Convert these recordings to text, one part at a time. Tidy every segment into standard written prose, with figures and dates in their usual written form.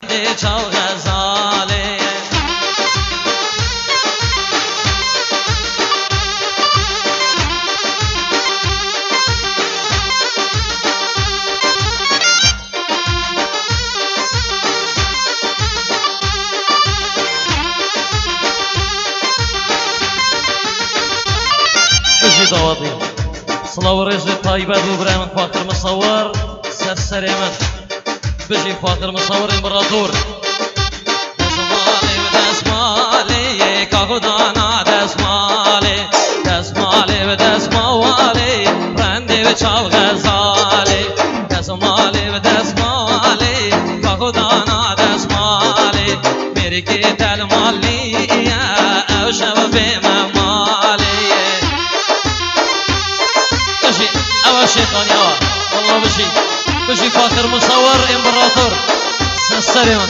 چاو غزاله بجي ضواطي صلاة الرجل الطيبة وبراهيم خاطر مصور سرسريمة بجي خاطر مصور امبراطور دسمالي كاخدانا دسمالي ودسمالي رندي بچاو غزالي دسمالي كاخدانا دسمالي میری که دل مالی او شب بممالي بجي او شيطاني او والله بجي خاطر مصور امبراطور سرسريمة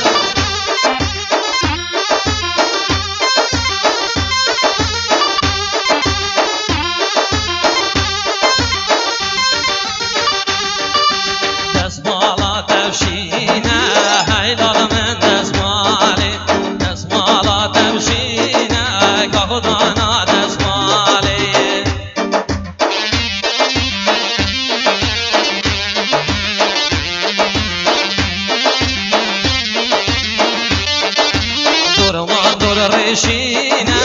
رشینه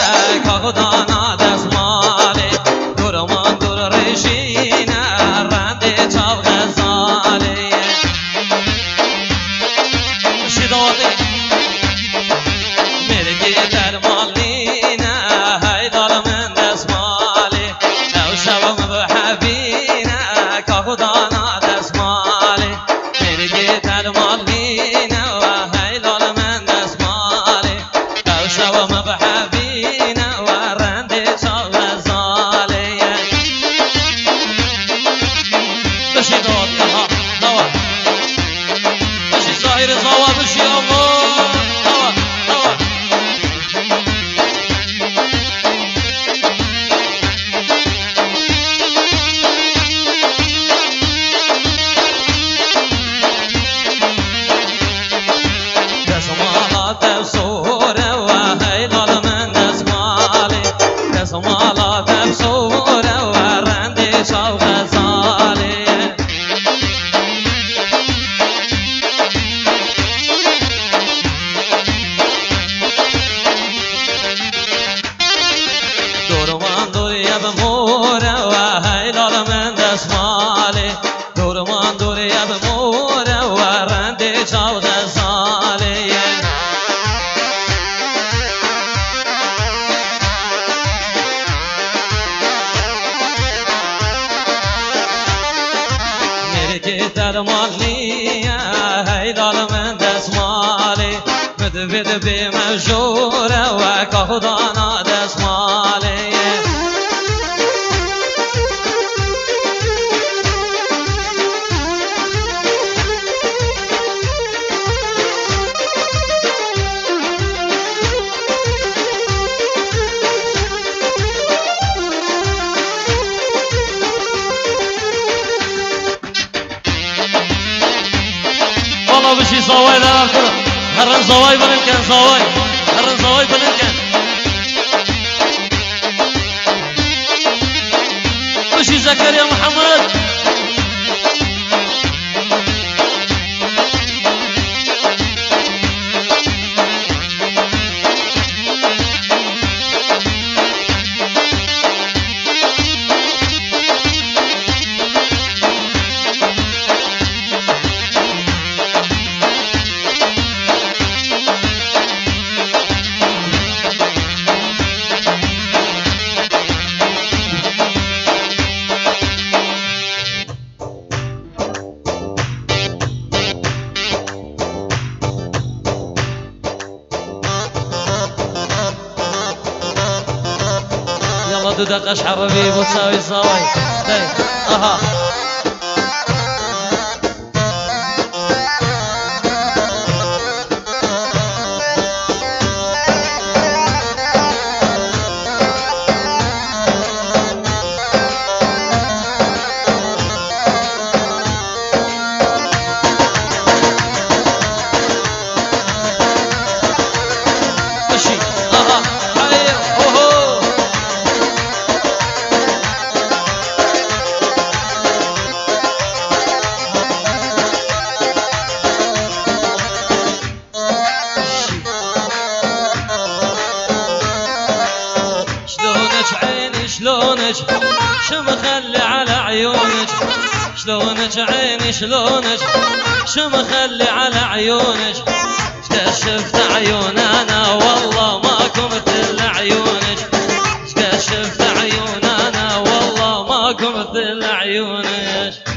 کاغدانا دستماله دورمان دور رشینه رنده چاو غزاله شداده مرگی در مالینه هیدال من دستماله او شبم بحبینه کاغدانا دستماله مرگی در مالینه و هیدال من دستماله او شبم بحبینه و رنده چاو غزاله بشی داد یها دوا بشی ظاهر زوا بشی الله دوا دسمالات بسوره و هیدال من دسماله دسمالات بسوره و رنده چاو غزاله دورمان دوریه بموره و هیدال من دسماله دورمان دوریه بموره و رنده چاو غزاله میری در مالیه هیدال من دسماله بده به مجوره و کاخدانا دسماله والله بشي زواي ده اخر هرن زواي بلنكن زواي هرن زواي بلنكن بشي زكريا محمد يلا دقش حبيبي وتساوي الزواي اها شلونك شمخلي على عيونك شلونك عيني شلونك شمخلي على عيونك كشفت عيون انا والله ماكو مثل عيونك كشفت عيون انا والله ماكو مثل عيونك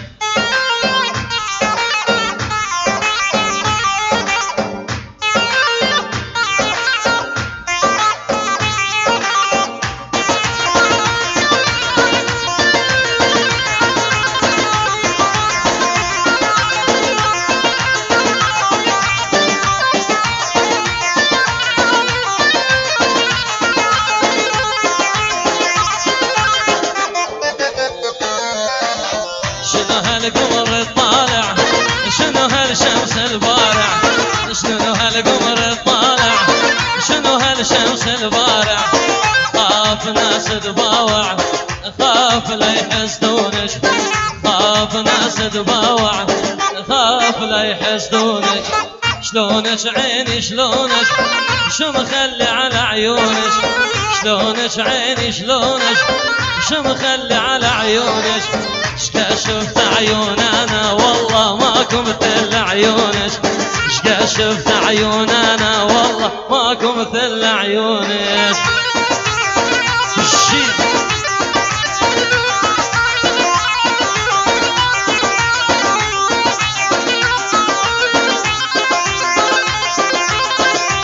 هالقمر طالع شنو هالشمس البارع شنو هالقمر طالع شنو هالشمس البارع خاف ناس تباوع خاف لا يحسدونك خاف ناس تباوع خاف لا يحسدونك شلونك عيني شلونك شمخلي على عيونك شلونك عيني شلونك شمخلي على عيونك شفت عيون انا والله ماكو مثل عيونك شفت عيون انا والله ماكو مثل عيونك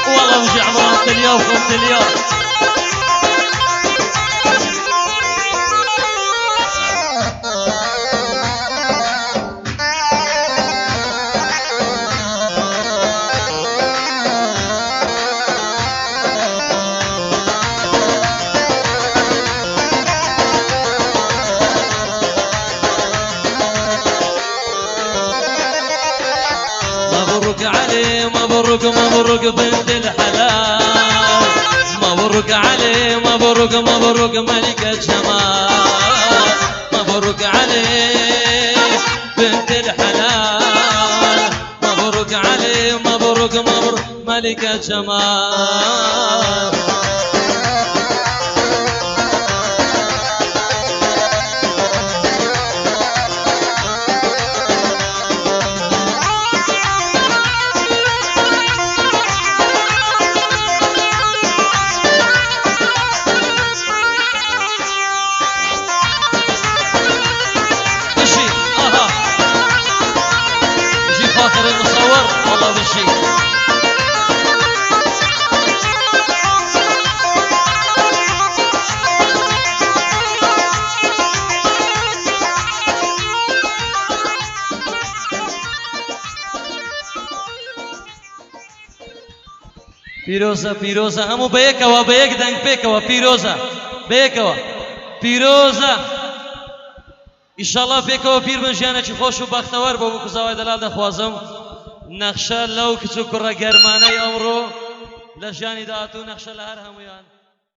والله وجي عمران اليوم قمت اليوم مبروك علي مبروك مبروك بنت الحلال مبروك علي مبروك مبروك ملكة جمال مبروك علي بنت الحلال مبروك علي مبروك مبروك ملكة جمال فاخر المصور والله بالشي پیرۆزە پیرۆزە هەموو بەیەکەوە بەیەک دەنگ پێکەوە پیرۆزە بەیەکەوە پیرۆزە ئیشەڵڵا پێکەوە پیر بن ژیانێکی خۆش و بەختەوەر بۆ کوزاوای دەلال دەخوازم نەخشە لەو کچ و کوڕە گەرمانەی ئەمڕۆ لە ژیانی داهاتوو نەخشە لە هەر هەمویان